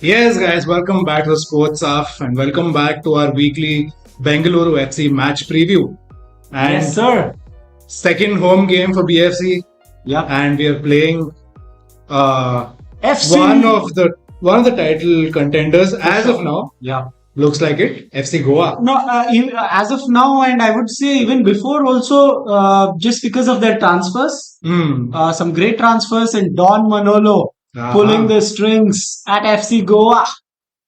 Yes, guys, welcome back to the Sports Off and welcome back to our weekly Bengaluru FC match preview. And Yes, sir. second home game for BFC, Yeah. and we are playing FC. one of the title contenders as of now. Yeah. Looks like it, FC Goa. No, as of now, and I would say even before also, just because of their transfers, some great transfers, and Don Manolo pulling the strings at FC Goa.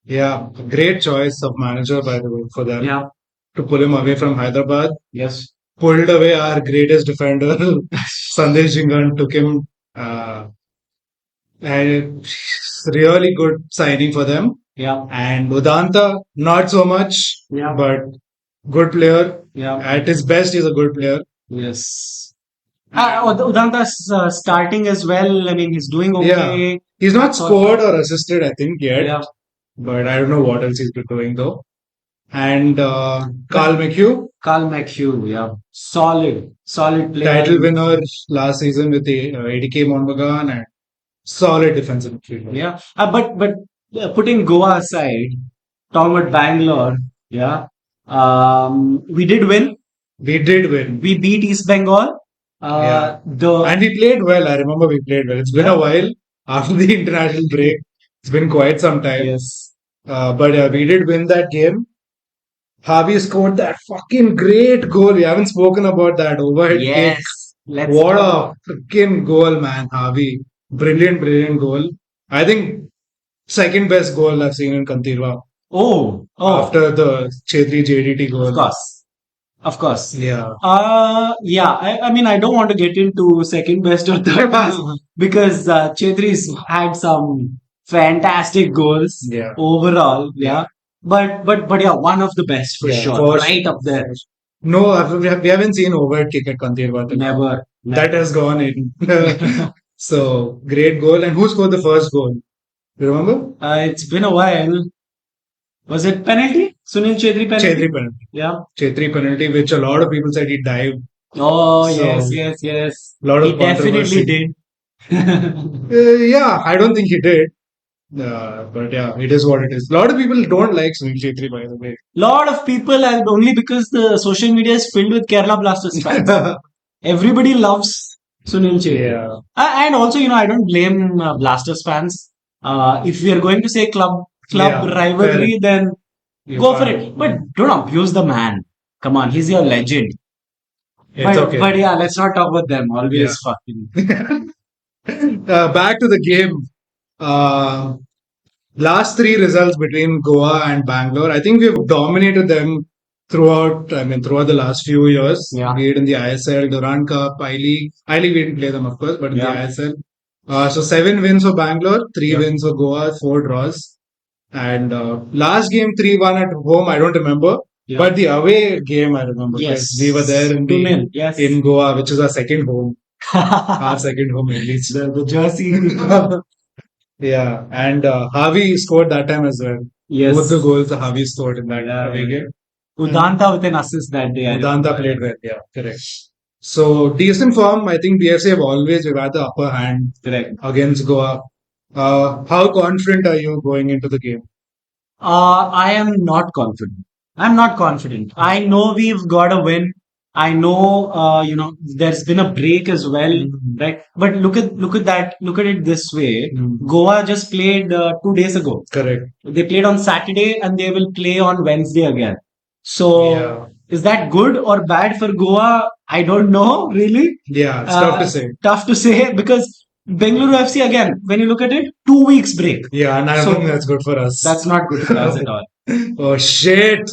Yeah, great choice of manager by the way for them. Yeah. To pull him away from Hyderabad. Yes. Pulled away our greatest defender, Sandesh Jhingan, took him. And really good signing for them. Yeah. And Udanta, not so much, Yeah. but good player. Yeah. At his best, he's a good player. Yes. Udanta's starting as well. I mean, he's doing okay. Yeah. He's not scored or assisted, I think, yet. Yeah. But I don't know what else he's been doing though. And Carl McHugh, yeah. Solid player. title winner last season with the ADK Monbagan, and solid defensive midfielder. Yeah, but putting Goa aside, talking about Bangalore, yeah, we did win. We did win. We beat East Bengal. And we played well. I remember we played well. It's been a while after the international break. It's been quite some time. Yes. But we did win that game. Javi scored that fucking great goal. We haven't spoken about that overhead kick. What a freaking goal, man, Javi. Brilliant goal. I think second best goal I've seen in Kantirwa. Oh. After the Chhetri JDT goal. Of course. Yeah. I mean, I don't want to get into second best or third best because Chhetri's had some fantastic goals overall. Yeah. But yeah, one of the best for sure. Right up there. No, we haven't seen overhead kick at Kantirwa. Never. That has gone in. So, great goal. And who scored the first goal? You remember? It's been a while. Was it penalty? Sunil Chhetri penalty? Chhetri penalty. Yeah. Chhetri penalty, which a lot of people said he dived. Oh, so, yes. Lot of he definitely did. Yeah, I don't think he did. But yeah, it is what it is. A lot of people don't like Sunil Chhetri, by the way. Lot of people, and only because the social media is filled with Kerala Blasters fans. Everybody loves Sunil Chhetri. Yeah. And also, I don't blame Blasters fans. If we are going to say club rivalry, then go for it. But don't abuse the man. Come on, he's your legend. Okay. But yeah, let's not talk about them. Always fucking. Back to the game. Last three results between Goa and Bangalore, I think we've dominated them throughout the last few years. Yeah. Be it in the ISL, Durand Cup, I-League. I-League we didn't play them, of course, but in the ISL. So 7 wins for Bangalore, 3 wins for Goa, 4 draws. And last game 3-1 at home, I don't remember. Yeah. But the away game I remember. Yes. We were there in Goa, which is our second home. Our second home at least. The jersey. Yeah, and Javi scored that time as well. Yes. Both the goals Javi scored in that away game. Udanta with an assist that day. Udanta played well, yeah, correct. So, decent form. I think BFC we've had the upper hand against Goa. How confident are you going into the game? I am not confident. I know we've got a win. I know, there's been a break as well, right? But look at that. Look at it this way. Goa just played 2 days ago. Correct. They played on Saturday and they will play on Wednesday again. So, is that good or bad for Goa? I don't know, really. Yeah, it's tough to say. Tough to say because Bengaluru FC, again, when you look at it, 2 weeks break. Yeah, and I don't think that's good for us. That's not good for us at all. Oh shit!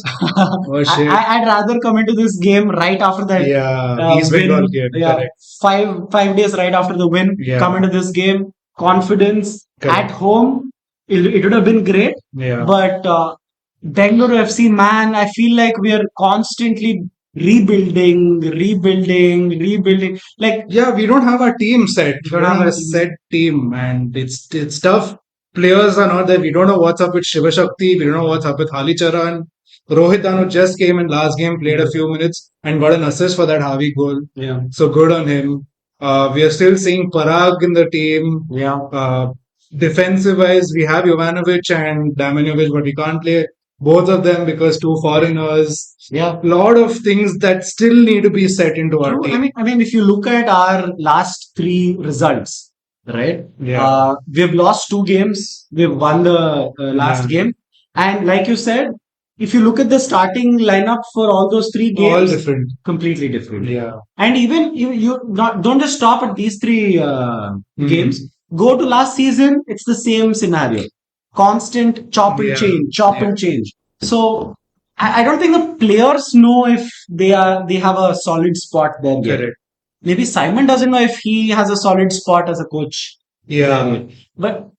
I'd rather come into this game right after that. Yeah, East Bengal game. Yeah, 5 days right after the win. Yeah. Come into this game, confidence at home. It would have been great. Yeah. But Bengaluru FC, man, I feel like we are constantly rebuilding. Like, yeah, we don't have our team set. We don't have a set team, and it's tough. Players are not there. We don't know what's up with Shiva Shakti. We don't know what's up with Hali Charan. Rohit Danu just came in last game, played a few minutes, and got an assist for that Javi goal. Yeah. So good on him. We are still seeing Parag in the team. Yeah. defensive wise, we have Jovanovic and Damjanovic, but we can't play both of them because two foreigners. Yeah. Lot of things that still need to be set into our True. team. I mean, if you look at our last three results, right? Yeah. We've lost two games. We've won the last Yeah. game. And like you said, if you look at the starting lineup for all those three All games, different. completely different. Yeah. And even you not, don't just stop at these three games. Go to last season, it's the same scenario. Constant chop and Yeah. change, chop Yeah. and change. So I don't think the players know if they have a solid spot there yet. Correct. Maybe Simon doesn't know if he has a solid spot as a coach. Yeah. But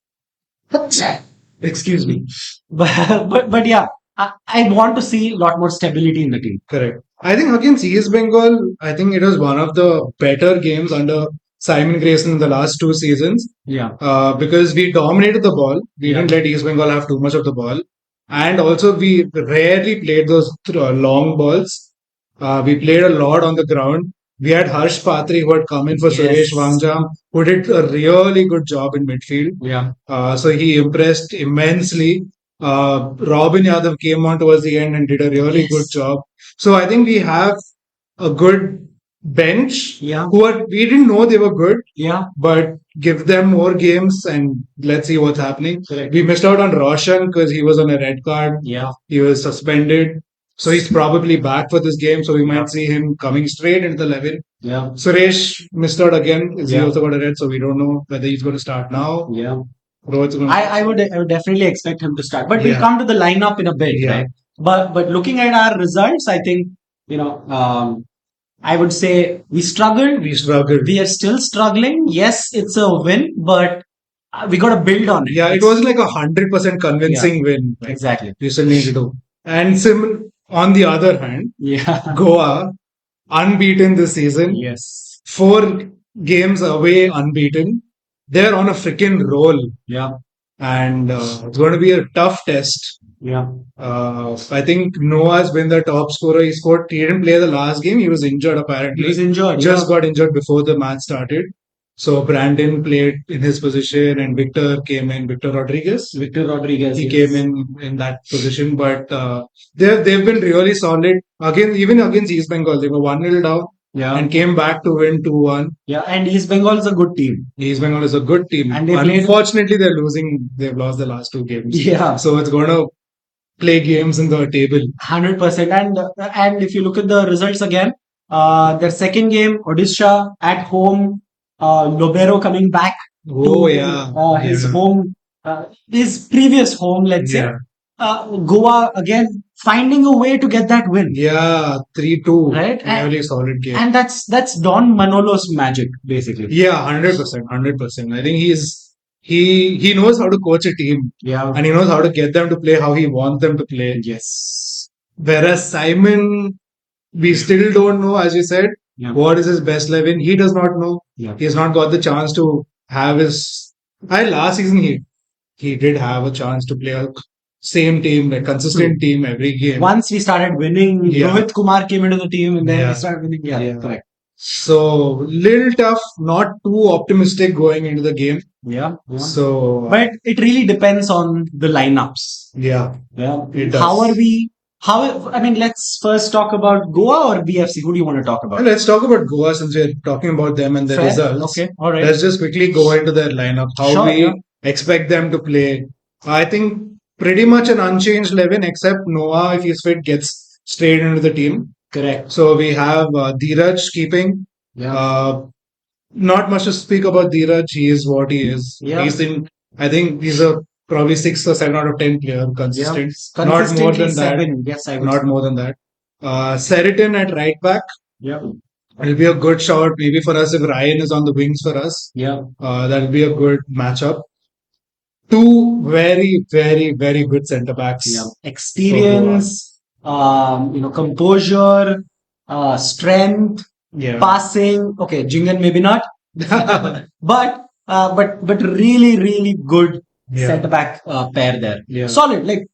excuse me. But yeah, I want to see a lot more stability in the team. Correct. I think against East Bengal, I think it was one of the better games under Simon Grayson in the last two seasons. Yeah. Because we dominated the ball. We Yeah. didn't let East Bengal have too much of the ball. And also, we rarely played those long balls. We played a lot on the ground. We had Harsh Patri who had come in for Yes. Suresh Wangjam, who did a really good job in midfield. Yeah. So he impressed immensely. Robin Yadav came on towards the end and did a really Yes. good job. So I think we have a good bench Yeah. we didn't know they were good, Yeah. but give them more games and let's see what's happening. Correct. We missed out on Roshan because he was on a red card. Yeah. He was suspended. So he's probably back for this game. So we might Yeah. see him coming straight into the 11. Yeah. Suresh missed out again. He Yeah. also got a red, so we don't know whether he's going to start now. Yeah. Rohit's going to I would definitely expect him to start. But we'll Yeah. come to the lineup in a bit, Yeah. right? But looking at our results, I think, I would say we struggled. We struggled. We are still struggling. Yes, it's a win, but we got to build on it. Yeah, it wasn't like 100% convincing win. Like, Exactly. we still need to do. And on the other hand, Yeah. Goa, unbeaten this season, Yes. 4 games away unbeaten. They're on a freaking roll. Yeah. And it's going to be a tough test. Yeah. I think Noah's been the top scorer. He didn't play the last game. He was injured apparently. He was injured. Just got injured before the match started. So Brandon played in his position and Victor came in. Victor Rodriguez. Victor Rodriguez. He came in that position. But they've been really solid. Even against East Bengal, they were 1-0 down. Yeah. And came back to win 2-1. Yeah, and East Bengal is a good team. East Bengal is a good team. And unfortunately, they're losing. They've lost the last 2 games. Yeah. So it's going to play games in the table. 100%. And if you look at the results again, their second game, Odisha at home, Lobero coming back Oh, to yeah. his Yeah. home, his previous home, let's say. Yeah. Goa again finding a way to get that win. Yeah, 3-2. Right. Really solid game. And that's Don Manolo's magic, basically. Yeah, 100%. 100%. I think he knows how to coach a team. Yeah. And he knows how to get them to play how he wants them to play. Yes. Whereas Simon, we still don't know, as you said, what is his best 11. He does not know. Yeah. He has not got the chance to have his. Last season he did have a chance to play a same team, a consistent team every game. Once we started winning, Yeah. Rohit Kumar came into the team and then Yeah. we started winning. Yeah, Yeah. correct. So little tough, not too optimistic going into the game. Yeah. So But it really depends on the lineups. yeah, Yeah. it does. I mean, let's first talk about Goa or BFC. Who do you want to talk about? Let's talk about Goa since we're talking about them and their Fair. results. Okay. All right. Let's just quickly go into their lineup. How Sure, we yeah. expect them to play. I think pretty much an unchanged 11 except Noah, if he's fit, gets straight into the team. Correct. So we have Dheeraj keeping. Yeah. Not much to speak about Dheeraj. He is what he is. Yeah. I think he's a probably 6 or 7 out of 10 player, consistent. Not more Consistently than that. 7. Yes, I would Not say. more than that. Seritin at right back. Yeah. It'll be a good shot. Maybe for us if Ryan is on the wings for us. Yeah. That'll be a good matchup. 2 very, very, very good centre backs. Yeah. Experience, composure, strength, Yeah. passing. Okay, Jhingan maybe not, but really, really good Yeah. centre back pair there. Yeah. Solid. Like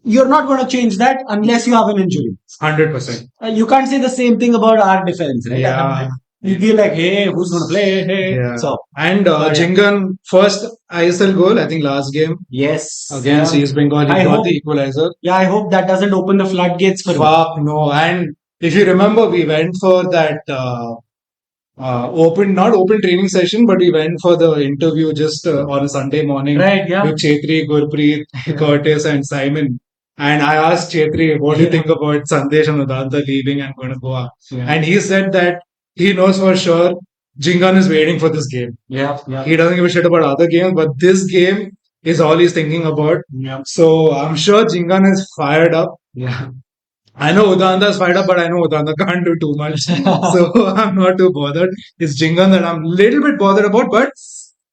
you're not going to change that unless you have an injury. 100%. You can't say the same thing about our defense, right? Yeah. You'd be like, hey, who's going to play? Hey. Yeah. So, And Jhingan, first ISL goal, I think last game yes. against East Bengal, he got the equalizer. Yeah, I hope that doesn't open the floodgates for him. Fuck, no. And if you remember, we went for that not open training session, but we went for the interview just on a Sunday morning Right, yeah. with Chhetri, Gurpreet, Curtis, and Simon. And I asked Chhetri, what do you think about Sandesh and Udanta leaving and going to Goa? Yeah. And he said that he knows for sure Jhingan is waiting for this game. Yeah. He doesn't give a shit about other games, but this game is all he's thinking about. Yeah. So I'm sure Jhingan is fired up. Yeah. I know Udanta is fired up, but I know Udanta can't do too much. So I'm not too bothered. It's Jhingan that I'm a little bit bothered about, but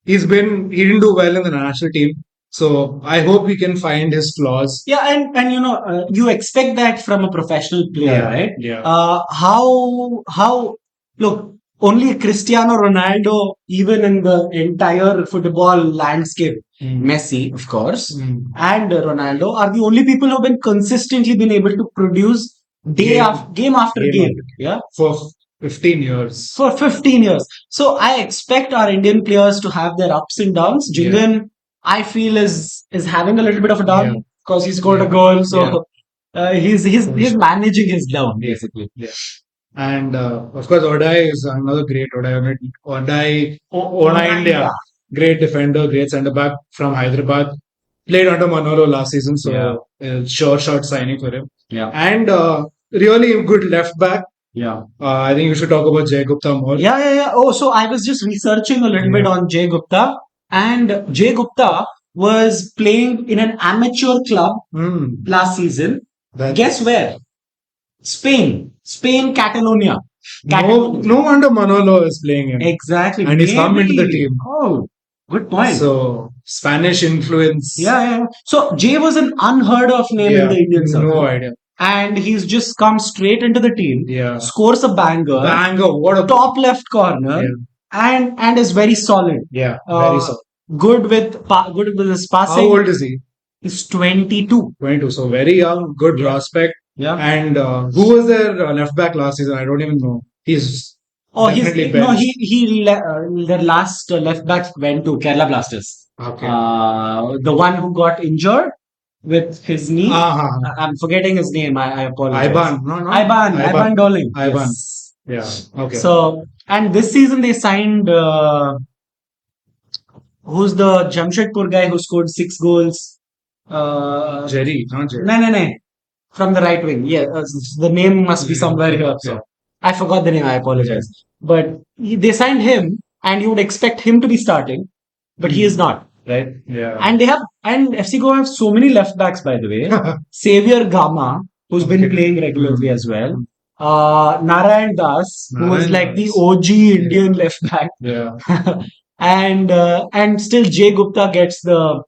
he didn't do well in the national team. So I hope we can find his flaws. Yeah, and you expect that from a professional player, right? Yeah. How look, only Cristiano Ronaldo, even in the entire football landscape, Messi, of course, and Ronaldo are the only people who have been consistently been able to produce game after game. Yeah. For 15 years. For 15 years. So I expect our Indian players to have their ups and downs. Jhingan, I feel is having a little bit of a down because he's got a goal. So he's managing his down basically. Yeah. And of course, Odai is another great Odai India. Great defender, great centre back from Hyderabad. Played under Manolo last season, so sure shot signing for him. Yeah. And really good left back. Yeah. I think you should talk about Jay Gupta more. Yeah. Oh, so I was just researching a little bit on Jay Gupta. And Jay Gupta was playing in an amateur club last season. Guess where? Spain, Catalonia. No wonder Manolo is playing him. Exactly. And he's come into the team. Oh, good point. So, Spanish influence. Yeah. So, Jay was an unheard of name in the Indian circle. No idea. And he's just come straight into the team. Yeah. Scores a banger. What a top left corner. Yeah. And is very solid. Yeah, very solid. Good with his passing. How old is he? He's 22. 22, so very young, good prospect. Yeah. And who was their left back last season? I don't even know. He's their last left back went to Kerala Blasters. Okay. The one who got injured with his knee. I'm forgetting his name. I apologize. Iban. No. Iban Doling. Iban. Yes. Yeah. Okay. So, and this season they signed who's the Jamshedpur guy who scored 6 goals? Jerry, not Jerry. No. From the right wing. Yeah, the name must be somewhere here. So I forgot the name. I apologize. But they signed him, and you would expect him to be starting, but he is not. Right? Yeah. And FC Goa have so many left backs, by the way. Xavier Gama, who's been playing regularly as well. Narayan Das, who was like the OG Indian left back. Yeah. And still Jay Gupta gets the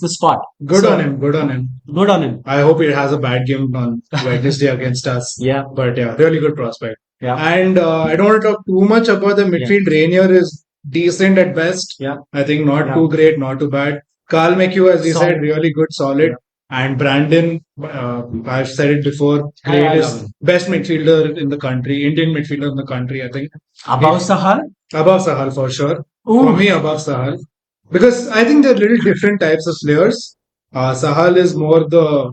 spot. Good on him. I hope he has a bad game on Wednesday against us. Yeah. But really good prospect. Yeah. And I don't want to talk too much about the midfield. Rainier is decent at best. Yeah. I think not too great, not too bad. Carl McHugh, as we said, really good, solid. Yeah. And Brandon, I've said it before, best midfielder in the country, Indian midfielder in the country, I think. Above Sahal? Above Sahal, for sure. Ooh. For me, above Sahal. Because I think there are little different types of players. Sahal is more the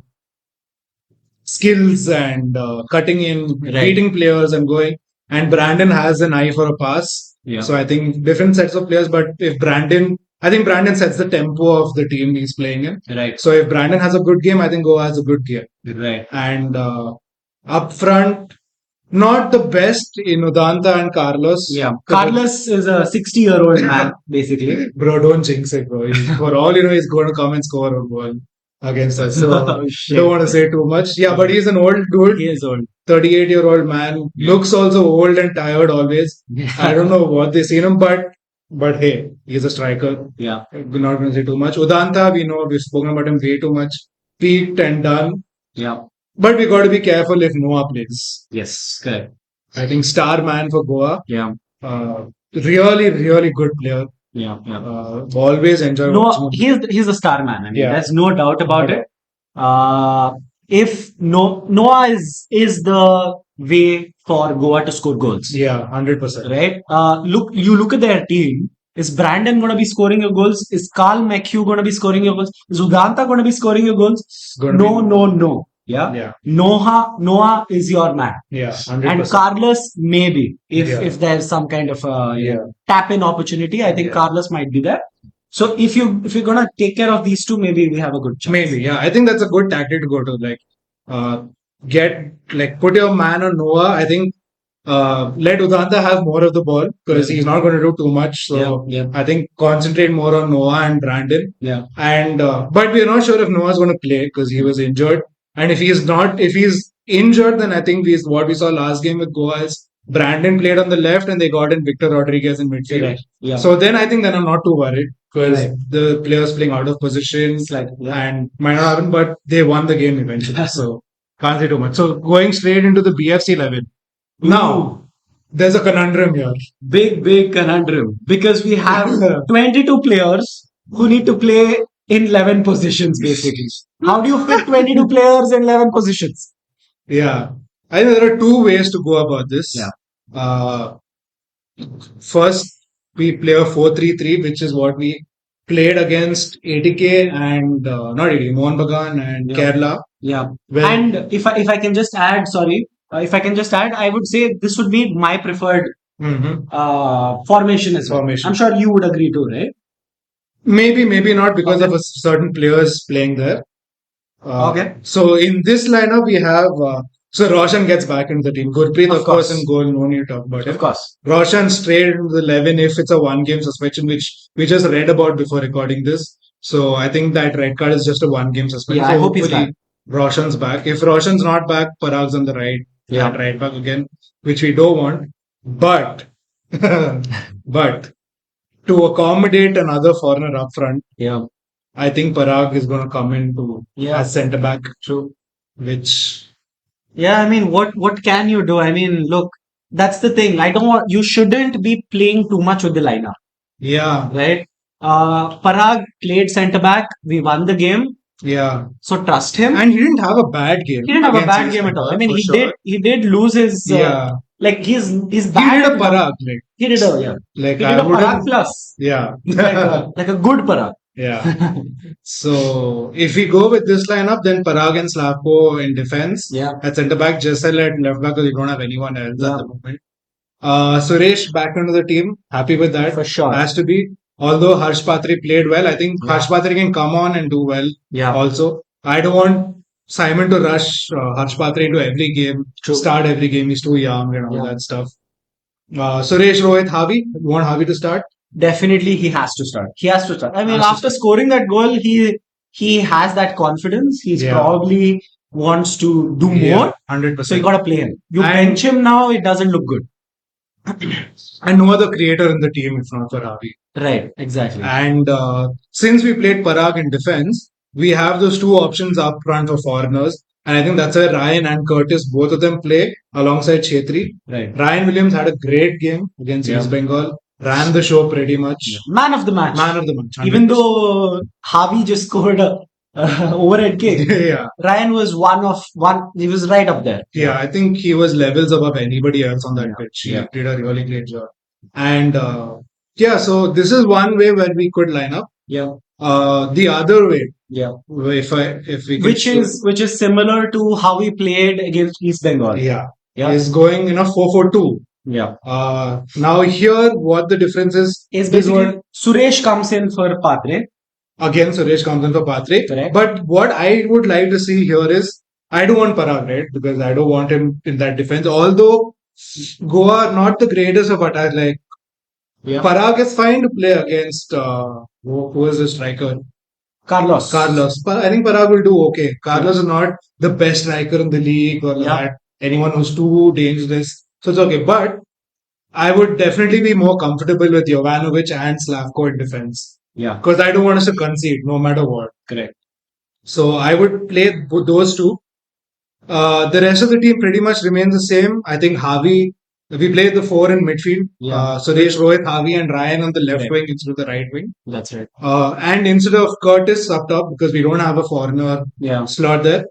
skills and cutting in, beating players and going. And Brandon has an eye for a pass. Yeah. So I think different sets of players. But I think Brandon sets the tempo of the team he's playing in. Right. So if Brandon has a good game, I think Goa has a good game. Right. And up front, not the best in Udanta and Carlos. Yeah. Carlos is a 60-year-old man, basically. Bro, don't jinx it, bro. For all you know, he's going to come and score a goal against us. So don't want to say too much. Yeah, but he's an old dude. He is old. 38-year-old man. Yeah. Looks also old and tired always. Yeah. I don't know what they seen him, but hey, he's a striker. Yeah. We're not going to say too much. Udanta, we've spoken about him way too much. Peaked and done. Yeah. But we got to be careful if Noah plays. Yes, correct. I think star man for Goa. Yeah. Really, really good player. Yeah. Always enjoy watching him. He's a star man. I mean, there's no doubt about it. If Noah is the way for Goa to score goals. Yeah, 100%. Right? You look at their team. Is Brandon going to be scoring your goals? Is Carl McHugh going to be scoring your goals? Is Udanta going to be scoring your goals? No. Yeah. Noah is your man. Yeah, 100%. And Carlos, maybe, Yeah. if there's some kind of Yeah. tap in opportunity, I think Yeah. Carlos might be there. So if you're gonna take care of these two, maybe we have a good chance. Maybe, yeah. I think that's a good tactic to go to. Put your man on Noah. I think let Udanta have more of the ball because he's not going to do too much. So Yeah. I think concentrate more on Noah and Brandon. Yeah. And but we're not sure if Noah's going to play because he was injured. And if he's injured, then I think what we saw last game with Goa is Brandon played on the left and they got in Victor Rodriguez in midfield. Correct. Yeah. So then I think I'm not too worried because Right. the players playing out of position Yeah. and might not happen, but they won the game eventually. So can't say too much. So going straight into the BFC 11. Now, there's a conundrum here. Big conundrum because we have 22 players who need to play in 11 positions basically. How do you fit 22 players in 11 positions? Yeah. I think there are two ways to go about this. Yeah. First, we play a 4-3-3, which is what we played against ATK and not ATK, Mohan Bagan and Kerala. Yeah. And if I can just add, I would say this would be my preferred formation as well. I'm sure you would agree too, right? Maybe not because of a certain players playing there. Okay. So in this lineup, we have so Roshan gets back into the team. Gurpreet, of course, in goal. No need to talk about it. Of course. Roshan straight into the 11 if it's a one-game suspension, which we just read about before recording this. So I think that red card is just a one-game suspension. Yeah, so I hope he's back. Roshan's back. If Roshan's not back, Parag's on the right. Yeah. At right back again, which we don't want. But to accommodate another foreigner up front, Yeah. I think Parag is going to come in as centre back. True. Which I mean, what can you do? I mean, look, that's the thing. You shouldn't be playing too much with the lineup. Yeah. Right? Parag played centre back. We won the game. Yeah. So trust him. And he didn't have a bad game. He didn't have a bad game at all. I mean, he did lose his like heis bad. He did a Parag. He did a Like he did a Parag plus. Yeah. like a good Parag. Yeah. So if we go with this lineup, then Parag and Slavko in defense. Yeah. At centre back, Jessel at left back because we don't have anyone else at the moment. Suresh back into the team. Happy with that. For sure. Has to be. Although Harsh Patri played well, I think Harsh Patri can come on and do well. Yeah. Also, I don't want Simon to rush Harsh Patri into every game, start every game. He's too young and all that stuff. Suresh, Rohit, Javi. You want Javi to start? Definitely, he has to start. I mean, after scoring that goal, he has that confidence. He's probably wants to do more. 100%. So you got to play him. You bench him now, it doesn't look good. And no other creator in the team if not for Javi. Right, exactly. And since we played Parag in defense, we have those two options up front for foreigners. And I think that's where Ryan and Curtis, both of them play alongside Chhetri. Right. Ryan Williams had a great game against East Bengal. Ran the show pretty much. Yeah. Man of the match. 100%. Even though Javi just scored a overhead kick. Yeah. Ryan was one. He was right up there. Yeah, I think he was levels above anybody else on that pitch. He did a really great job. And so this is one way where we could line up. Yeah. The other way. Yeah. If we which is similar to how we played against East Bengal. Yeah. Is going 4-4-2. Yeah. Now here, what the difference is basically Suresh comes in for Patre. Again, Suresh comes in for Patre. Correct. But what I would like to see here is, I don't want Parag, right? Because I don't want him in that defense. Although Goa are not the greatest of attack. Like Parag is fine to play against who is the striker? Carlos. I think Parag will do okay. Carlos is not the best striker in the league or that. Anyone who's too dangerous. So it's okay. But I would definitely be more comfortable with Jovanovic and Slavko in defense. Yeah. Because I don't want us to concede no matter what. Correct. So I would play those two. The rest of the team pretty much remains the same. I think Javi, we play the four in midfield. Suresh, Rohit, Javi and Ryan on the left wing instead of the right wing. That's right. And instead of Curtis up top, because we don't have a foreigner slot there,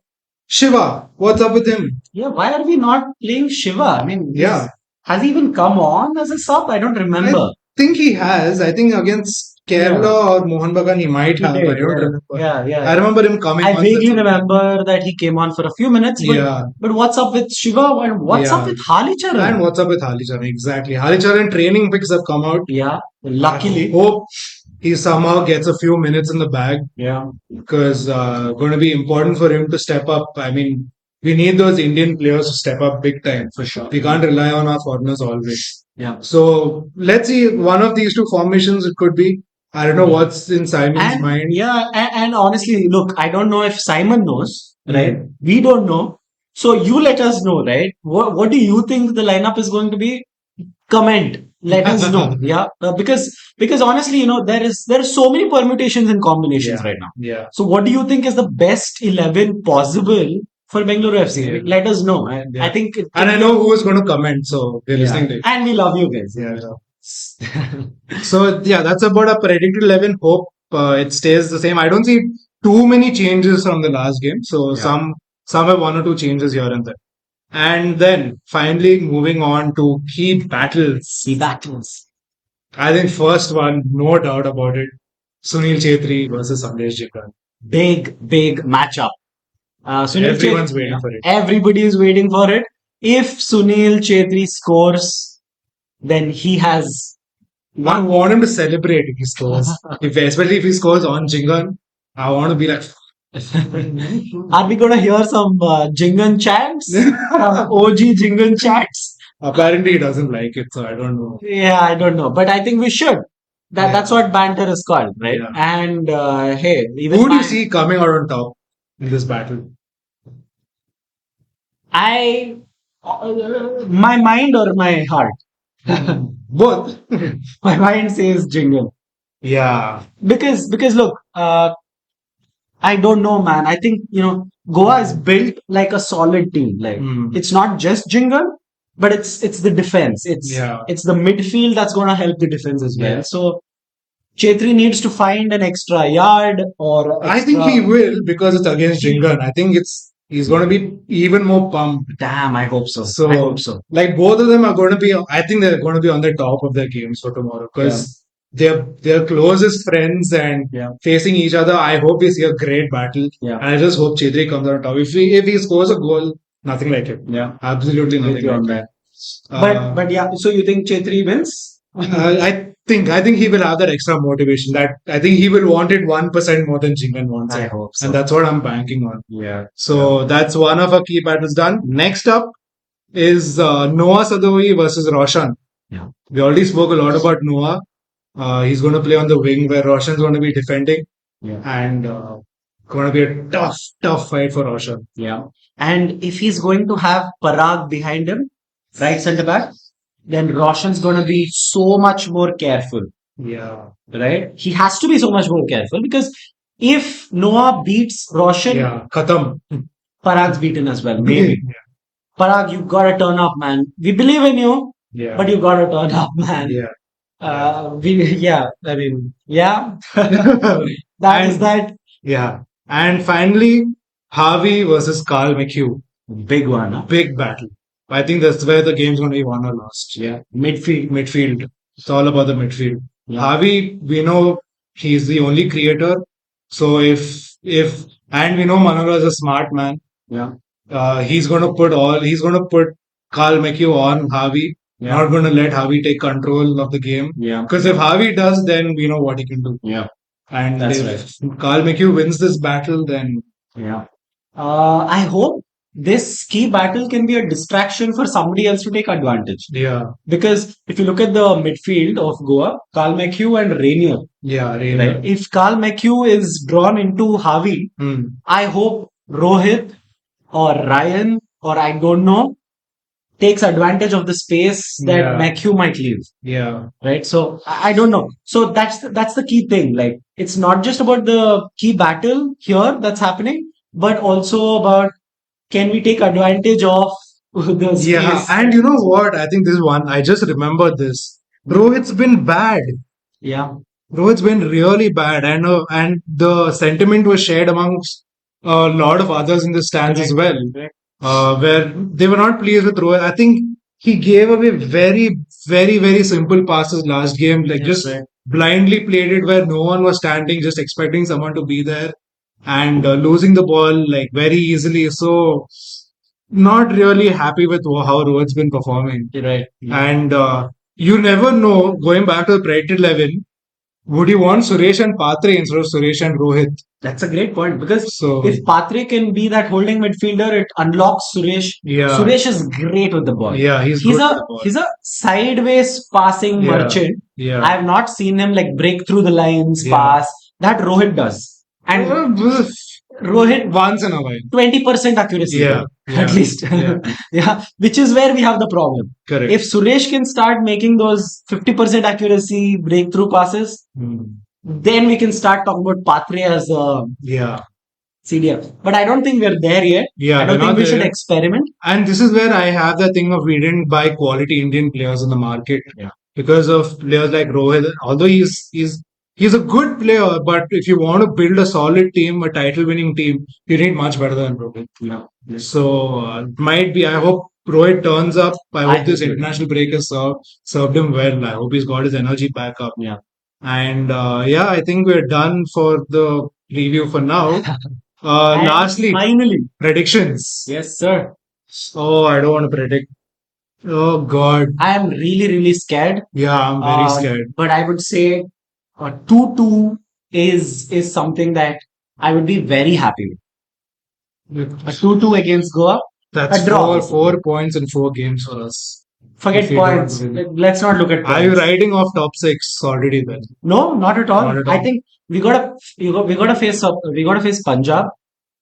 Shiva, what's up with him? Yeah, why are we not playing Shiva? I mean, Yeah, has he even come on as a sub? I don't I remember. think he has. I think against Kerala or Mohan Bagan he might He have. I did, don't yeah. remember. Yeah. I remember him coming I on. vaguely remember that he came on for a few minutes, Yeah, but what's up with Shiva and what's up yeah. with Halicharan? And what's up with Halicharan? Exactly. Halicharan training pics have come out. Yeah, I luckily. hope he somehow gets a few minutes in the bag Yeah, because going to be important for him to step up. I mean, we need those Indian players to step up big time. for sure. We can't rely on our foreigners always. Yeah. So let's see. One of these two formations it could be. I don't know what's in Simon's mind. Yeah, and honestly, look, I don't know if Simon knows, right? Mm. We don't know. So you let us know, right? What do you think the lineup is going to be? Comment. Let us know. Yeah, because honestly, there are so many permutations and combinations Yeah. right now. Yeah. So what do you think is the best 11 possible for Bengaluru FC? Yeah. Let us know. I Yeah. think it And can I know who is going to comment, so we're yeah. listening to it. And we love you guys. Yeah. So yeah, that's about a predicted 11. Hope it stays the same. I don't see too many changes from the last game. So Yeah. some have one or two changes here and there. And then finally moving on to key battles. See battles. I think first one, no doubt about it. Sunil Chhetri versus Sandesh Jhingan. Big matchup. Sunil Everyone's Chhetri- waiting for it. Everybody is waiting for it. If Sunil Chhetri scores, then he has I want him to celebrate if he scores. Especially if he scores on Jhingan. I want to be like, Are we gonna hear some Jhingan chants? OG Jhingan chants? apparently he doesn't like it, so I don't know. Yeah, I don't know, but I think we should. Yeah. That's what banter is called, right? Yeah. And hey, even Who do you see coming out on top in this battle? my mind or my heart? Both. My mind says Jhingan. Yeah. Because look, I don't know, man. I think Goa is built like a solid team. Like Mm. it's not just Jhingan, but it's the defense. Yeah. It's the midfield that's going to help the defense as well. Yeah. So Chetri needs to find an extra yard or I think he will because it's against Jhingan. I think he's going to be even more pumped. Damn, I hope so. So, I hope so. Like both of them are going to be. I think they're going to be on the top of their games for tomorrow because they're closest friends and Yeah. facing each other. I hope we see a great battle. Yeah. And I just hope Chhetri comes on top. If he scores a goal, nothing like it. Yeah. Absolutely With nothing you on like that. it. But yeah, so you think Chetri wins? I think he will have that extra motivation. That I think he will want it 1% more than Jhingan wants I it, hope so. and that's what I'm banking on. Yeah. So that's one of our key battles done. Next up is Noah Sadoyi versus Roshan. Yeah. We already spoke a lot about Noah. He's going to play on the wing where Roshan's going to be defending, Yeah. and going to be a tough fight for Roshan. Yeah. And if he's going to have Parag behind him, right centre back, then Roshan's going to be so much more careful, Yeah, right? He has to be so much more careful because if Noah beats Roshan, yeah, Khatam. Parag's beaten as well. Maybe. Parag, you gotta turn up, man. We believe in you, Yeah, but you gotta turn up, man. yeah. I mean, yeah. That is that. Yeah. And finally, Harvey versus Carl McHugh. Big one, huh? Big battle. I think that's where the game's going to be won or lost. Yeah. Midfield. It's all about the midfield. Yeah. Harvey, we know he's the only creator. So and we know Manolo is a smart man. Yeah. He's going to put Carl McHugh on Harvey. Yeah. Not going to let Harvey take control of the game. Yeah. Because if Harvey does, then we know what he can do. Yeah. And That's if Carl McHugh wins this battle, then Yeah. I hope this key battle can be a distraction for somebody else to take advantage. yeah, Because if you look at the midfield of Goa, Carl McHugh and Rainier, yeah, really. right? If Carl McHugh is drawn into Harvey, Hmm. I hope Rohit or Ryan or I don't know takes advantage of the space that Yeah. McHugh might leave. Yeah, Right. So I don't know. So that's the key thing. Like it's not just about the key battle here that's happening, but also about can we take advantage of the space? yeah. And you know what? I think this one, I just remembered this. Rohit's been bad. Yeah. Rohit's been really bad. And the sentiment was shared amongst a lot of others in the stands as well, where they were not pleased with Rohit. I think he gave away very simple passes last game, like just blindly played it where no one was standing, just expecting someone to be there and losing the ball like very easily. So not really happy with how Rohit's been performing. Right. And you never know, going back to the predicted 11, would you want Suresh and Patre instead of Suresh and Rohit? That's a great point because So if Patre can be that holding midfielder, it unlocks Suresh. yeah, Suresh is great with the ball. yeah, he's He's good with a the ball. he's a sideways passing Yeah, merchant. yeah. I have not seen him like break through the lines, Yeah. pass. That Rohit does. And Rohit Once in a while. 20% accuracy. Yeah, At yeah, least. yeah. Yeah. Which is where we have the problem. Correct. If Suresh can start making those 50% accuracy breakthrough passes, then we can start talking about Patre as a Yeah, CDF. But I don't think we're there yet. yeah, I we're don't think not we should there. experiment. And this is where I have the thing of we didn't buy quality Indian players in the market because of players like Rohit. Although he's a good player, but if you want to build a solid team, a title-winning team, you need much better than Rohit. Yeah. So it might be. I hope Rohit turns up. I hope this hope it. international break has served him well. I hope he's got his energy back up. Yeah. And yeah, I think we're done for the review for now. And Lastly, finally, predictions. yes, sir. Oh, I don't want to predict. Oh God. I am really scared. Yeah, I'm very scared. But I would say a 2-2 is something that I would be very happy with. A 2-2 against Goa. That's a draw. 4 points in 4 games for us. Forget If we don't points. win. Let's not look at points. Are you riding off top 6 already then? No, not at all. Not at all. I think we gotta face Punjab,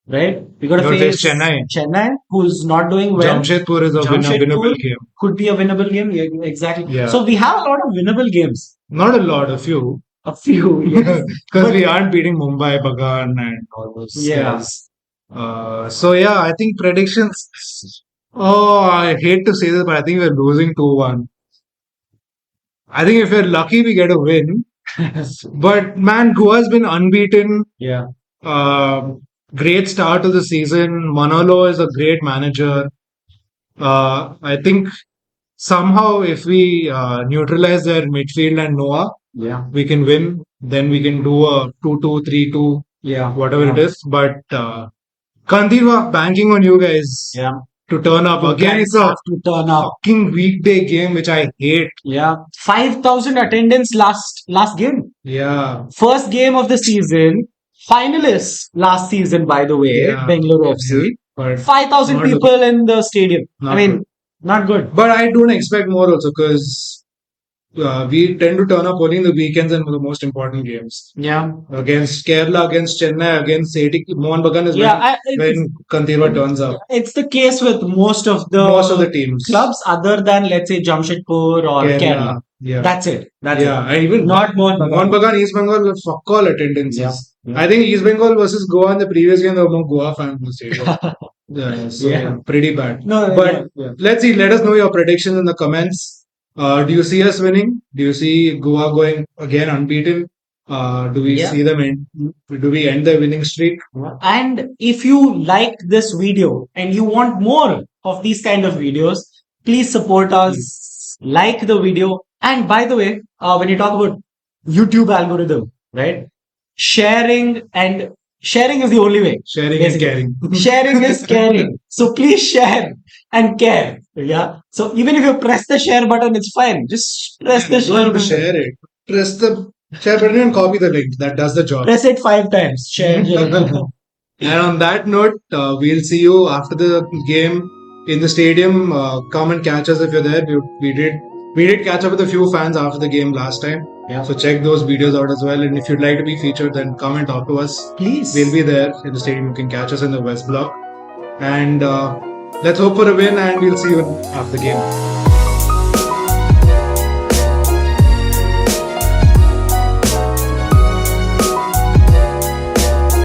right? We gotta Gotta face face Chennai, who's not doing well. Jamshedpur is a winnable game. Could be a winnable game. Yeah, exactly. Yeah. So we have a lot of winnable games. Not a lot, a few. A few, yes. Because we aren't beating Mumbai, Bagan and all those guys. So yeah, I think predictions. Oh, I hate to say this, but I think we're losing 2-1. I think if we're lucky, we get a win. But man, Goa's been unbeaten. Yeah. Great start to the season. Manolo is a great manager. I think somehow if we neutralize their midfield and Noah, we can win. Then we can do a 2-2, 3-2, whatever it is. But Kandiva, banking on you guys to turn up. Again, it's a fucking weekday game, which I hate. Yeah. 5,000 attendance last game. Yeah. First game of the season. Finalists last season, by the way, Bengaluru FC. 5,000 people in the stadium. Not good. But I don't expect more also because we tend to turn up only in the weekends and the most important games. Yeah. Against Kerala, against Chennai, against Setik, Mohan Bagan is when Kandiva turns up. It's the case with most of the teams. Clubs other than, let's say, Jamshedpur or Kerala. Yeah. That's it. And even not Mohan Bagan, East Bengal, fuck all attendances. Yeah. I think East Bengal versus Goa in the previous game, there were more Goa fans in the stadium. Pretty bad. Let's see. Let us know your predictions in the comments. Do you see us winning? Do you see Goa going again unbeaten? Do we see them end? Do we end the winning streak? And if you like this video and you want more of these kind of videos, please support us. Like the video. And by the way, when you talk about YouTube algorithm, right? Sharing is the only way. Sharing is caring. Sharing is caring. So please share and care. Yeah. So even if you press the share button, it's fine. Just press the share button. Share it. Press the share button and copy the link. That does the job. Press it 5 times. Share. And on that note, we'll see you after the game in the stadium. Come and catch us if you're there. We did catch up with a few fans after the game last time. Yeah. So check those videos out as well. And if you'd like to be featured, then come and talk to us. Please. We'll be there in the stadium. You can catch us in the West Block. And let's hope for a win, and we'll see you after the game.